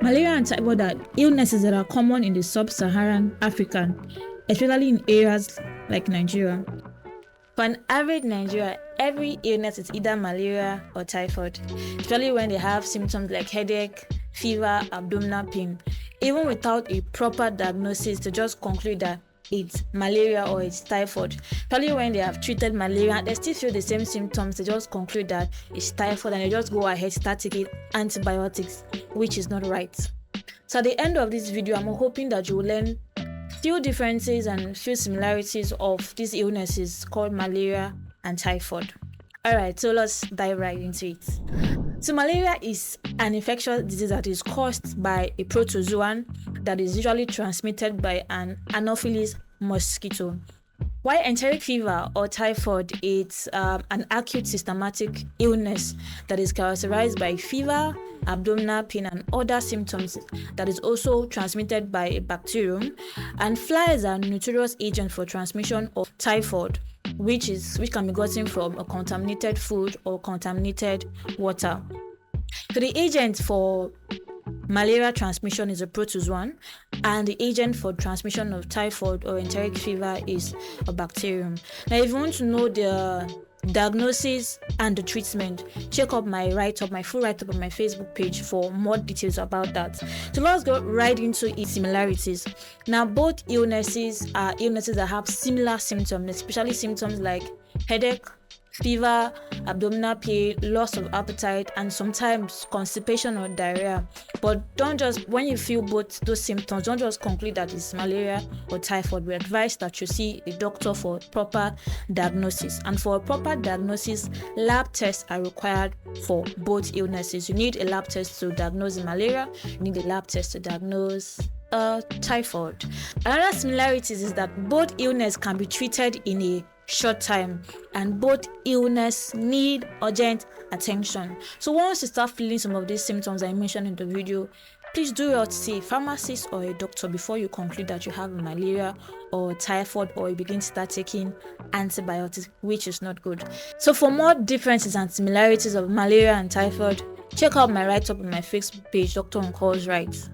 Malaria and typhoid are illnesses that are common in the sub-Saharan Africa, especially in areas like Nigeria. For an average Nigeria, every illness is either malaria or typhoid, especially when they have symptoms like headache, fever, abdominal pain. Even without a proper diagnosis to just conclude that it's malaria or it's typhoid. Probably when they have treated malaria, they still feel the same symptoms, they just conclude that it's typhoid and they just go ahead start taking antibiotics, which is not right. So at the end of this video, I'm hoping that you will learn few differences and few similarities of these illnesses called malaria and typhoid. Alright, so let's dive right into it. So malaria is an infectious disease that is caused by a protozoan that is usually transmitted by an Anopheles mosquito. While enteric fever or typhoid is an acute systematic illness that is characterized by fever, abdominal pain, and other symptoms that is also transmitted by a bacterium, and flies are notorious agent for transmission of typhoid, which can be gotten from a contaminated food or contaminated water. So the agent for malaria transmission is a protozoan, and the agent for transmission of typhoid or enteric fever is a bacterium. Now, if you want to know the diagnosis and the treatment, check out my full write-up on my Facebook page for more details about that. So let's go right into its similarities. Now, both illnesses are illnesses that have similar symptoms, especially symptoms like headache, fever, abdominal pain, loss of appetite, and sometimes constipation or diarrhea. But when you feel both those symptoms, don't just conclude that it's malaria or typhoid. We advise that you see a doctor for proper diagnosis. And for a proper diagnosis, lab tests are required for both illnesses. You need a lab test to diagnose malaria. You need a lab test to diagnose typhoid. Another similarities is that both illness can be treated in a short time, and both illness need urgent attention. So once you start feeling some of these symptoms I mentioned in the video, please do not see a pharmacist or a doctor before you conclude that you have malaria or typhoid, or you begin to start taking antibiotics, which is not good. So for more differences and similarities of malaria and typhoid, check out my write-up on my Facebook page, Dr. On Calls Right.